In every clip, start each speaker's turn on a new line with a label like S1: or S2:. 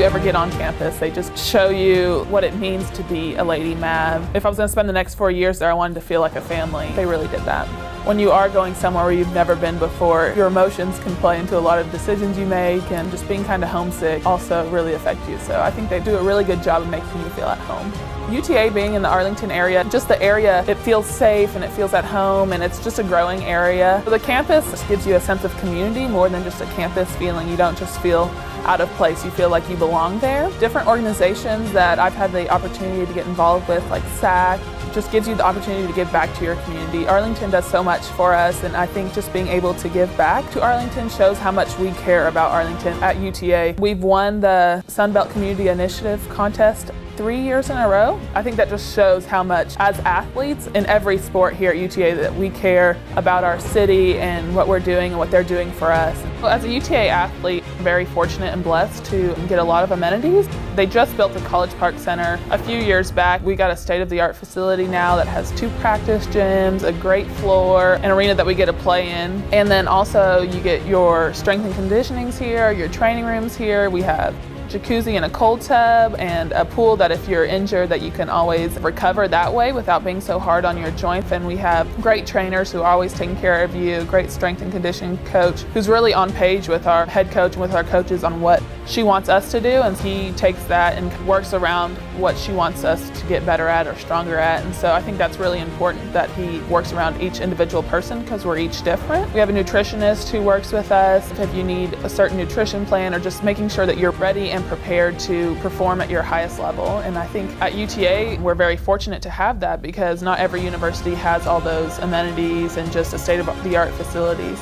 S1: you ever get on campus. They just show you what it means to be a Lady Mav. If I was going to spend the next 4 years there, I wanted to feel like a family. They really did that. When you are going somewhere where you've never been before, your emotions can play into a lot of decisions you make, and just being kind of homesick also really affect you. So I think they do a really good job of making you feel at home. UTA being in the Arlington area, just the area, it feels safe and it feels at home, and it's just a growing area. So the campus gives you a sense of community more than just a campus feeling. You don't just feel out of place, you feel like you belong there. Different organizations that I've had the opportunity to get involved with, like SAC, just gives you the opportunity to give back to your community. Arlington does so much for us, and I think just being able to give back to Arlington shows how much we care about Arlington at UTA. We've won the Sunbelt Community Initiative contest 3 years in a row. I think that just shows how much, as athletes in every sport here at UTA, that we care about our city and what we're doing and what they're doing for us. Well, as a UTA athlete, I'm very fortunate and blessed to get a lot of amenities. They just built the College Park Center a few years back. We got a state-of-the-art facility now that has 2 practice gyms, a great floor, an arena that we get to play in. And then also you get your strength and conditionings here, your training rooms here. We have jacuzzi and a cold tub and a pool that if you're injured that you can always recover that way without being so hard on your joint. And we have great trainers who are always taking care of you, great strength and conditioning coach who's really on page with our head coach and with our coaches on what she wants us to do, and he takes that and works around what she wants us to get better at or stronger at. And so I think that's really important that he works around each individual person because we're each different. We have a nutritionist who works with us if you need a certain nutrition plan or just making sure that you're ready and prepared to perform at your highest level. And I think at UTA we're very fortunate to have that because not every university has all those amenities and just a state-of-the-art facilities.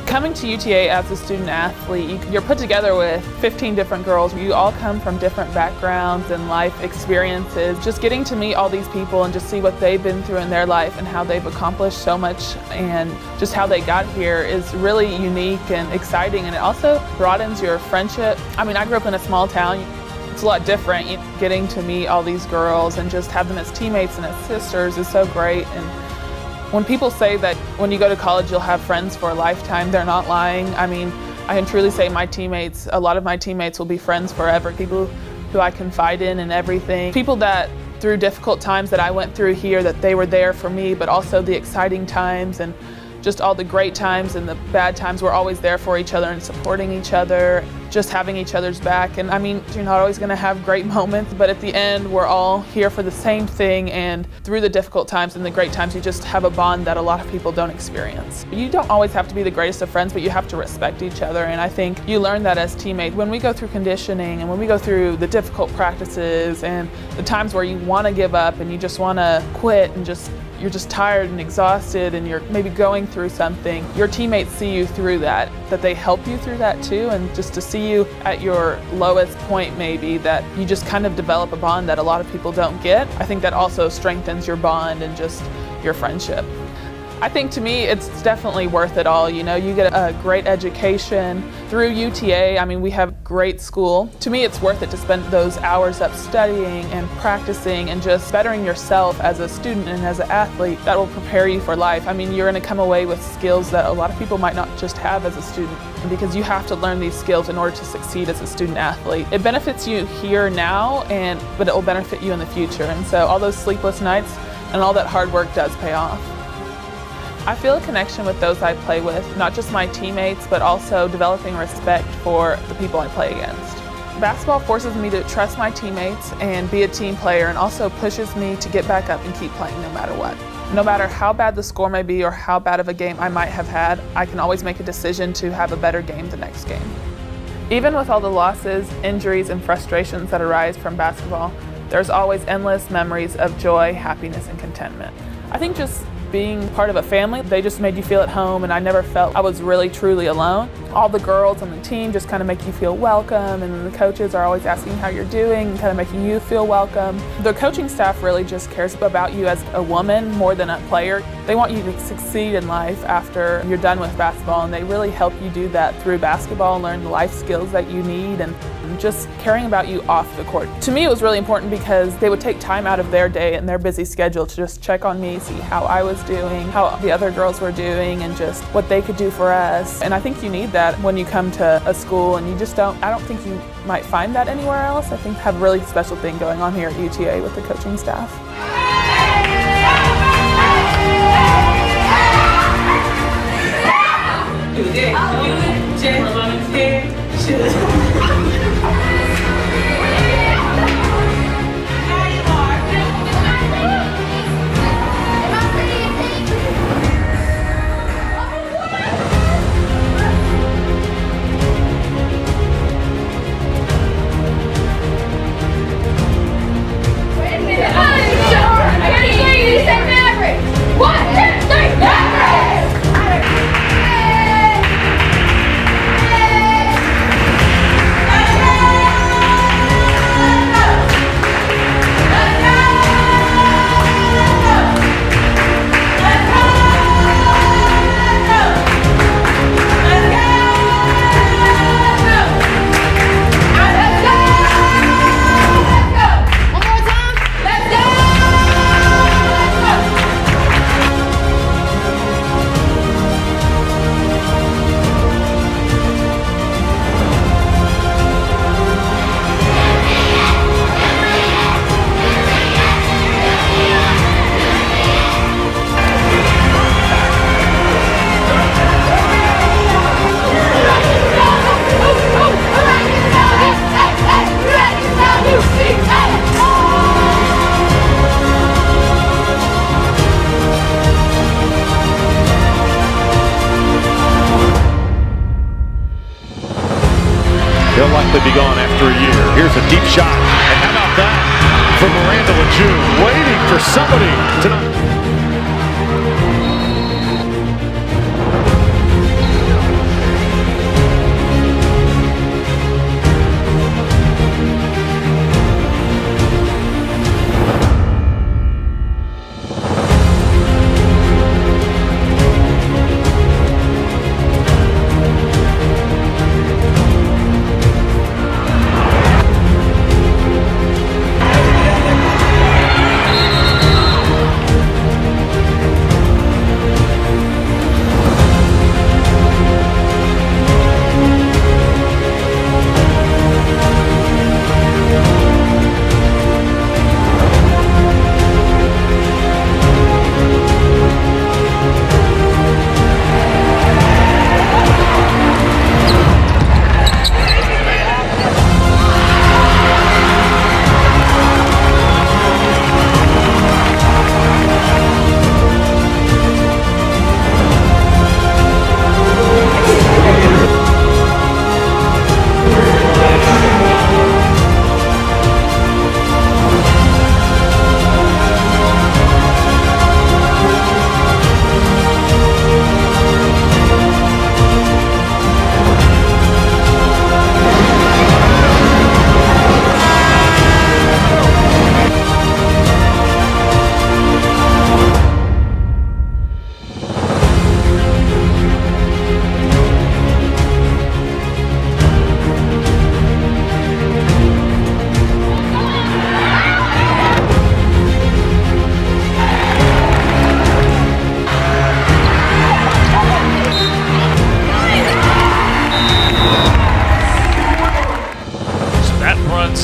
S1: Coming to UTA as a student athlete, you're put together with 15 different girls. You all come from different backgrounds and life experiences. Just getting to meet all these people and just see what they've been through in their life and how they've accomplished so much and just how they got here is really unique and exciting, and it also broadens your friendship. I mean, I grew up in a small town. It's a lot different. Getting to meet all these girls and just have them as teammates and as sisters is so great. And when people say that when you go to college you'll have friends for a lifetime, they're not lying. I mean, I can truly say a lot of my teammates will be friends forever. People who I confide in and everything. People that through difficult times that I went through here, that they were there for me, but also the exciting times and just all the great times and the bad times, we're always there for each other and supporting each other, just having each other's back. And I mean, you're not always going to have great moments, but at the end, we're all here for the same thing. And through the difficult times and the great times, you just have a bond that a lot of people don't experience. You don't always have to be the greatest of friends, but you have to respect each other. And I think you learn that as teammates. When we go through conditioning and when we go through the difficult practices and the times where you want to give up and you just want to quit and you're just tired and exhausted and you're maybe going through something, your teammates see you through that they help you through that too, and just to see you at your lowest point maybe, that you just kind of develop a bond that a lot of people don't get. I think that also strengthens your bond and just your friendship. I think to me it's definitely worth it all. You know, you get a great education through UTA. I mean, we have great school. To me it's worth it to spend those hours up studying and practicing and just bettering yourself as a student and as an athlete. That will prepare you for life. I mean, you're going to come away with skills that a lot of people might not just have as a student, because you have to learn these skills in order to succeed as a student athlete. It benefits you here now, but it will benefit you in the future. And so all those sleepless nights and all that hard work does pay off. I feel a connection with those I play with, not just my teammates, but also developing respect for the people I play against. Basketball forces me to trust my teammates and be a team player, and also pushes me to get back up and keep playing no matter what. No matter how bad the score may be or how bad of a game I might have had, I can always make a decision to have a better game the next game. Even with all the losses, injuries, and frustrations that arise from basketball, there's always endless memories of joy, happiness, and contentment. I think just being part of a family, they just made you feel at home, and I never felt I was really truly alone. All the girls on the team just kind of make you feel welcome, and then the coaches are always asking how you're doing and kind of making you feel welcome. The coaching staff really just cares about you as a woman more than a player. They want you to succeed in life after you're done with basketball, and they really help you do that through basketball and learn the life skills that you need and just caring about you off the court. To me, it was really important because they would take time out of their day and their busy schedule to just check on me, see how I was doing, how the other girls were doing, and just what they could do for us. And I think you need that when you come to a school, and I don't think you might find that anywhere else. I think have a really special thing going on here at UTA with the coaching staff.
S2: He'll likely be gone after a year. Here's a deep shot. And how about that from Miranda Lejeune, waiting for somebody to...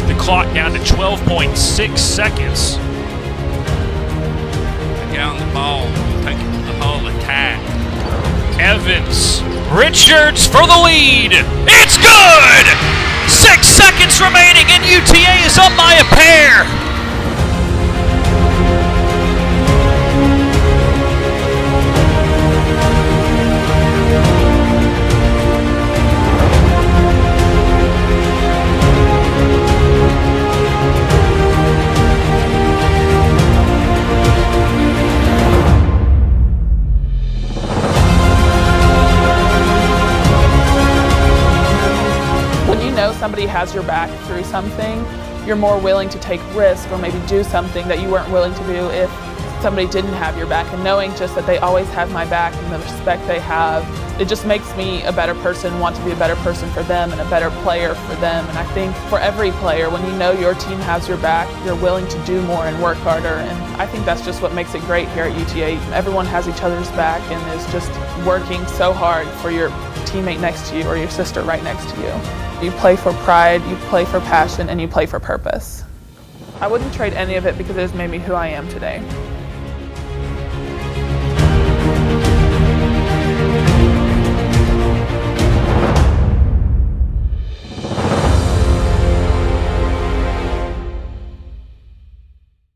S2: The clock down to 12.6 seconds.
S3: Down the ball, take it to the ball attack.
S2: Evans, Richards for the lead. It's good! 6 seconds remaining and UTA is up by a pair.
S1: Somebody has your back through something, you're more willing to take risk or maybe do something that you weren't willing to do if somebody didn't have your back. And knowing just that they always have my back and the respect they have, it just makes me a better person, want to be a better person for them and a better player for them. And I think for every player, when you know your team has your back, you're willing to do more and work harder. And I think that's just what makes it great here at UTA. Everyone has each other's back and is just working so hard for your teammate next to you or your sister right next to you. You play for pride, you play for passion, and you play for purpose. I wouldn't trade any of it because it has made me who I am today.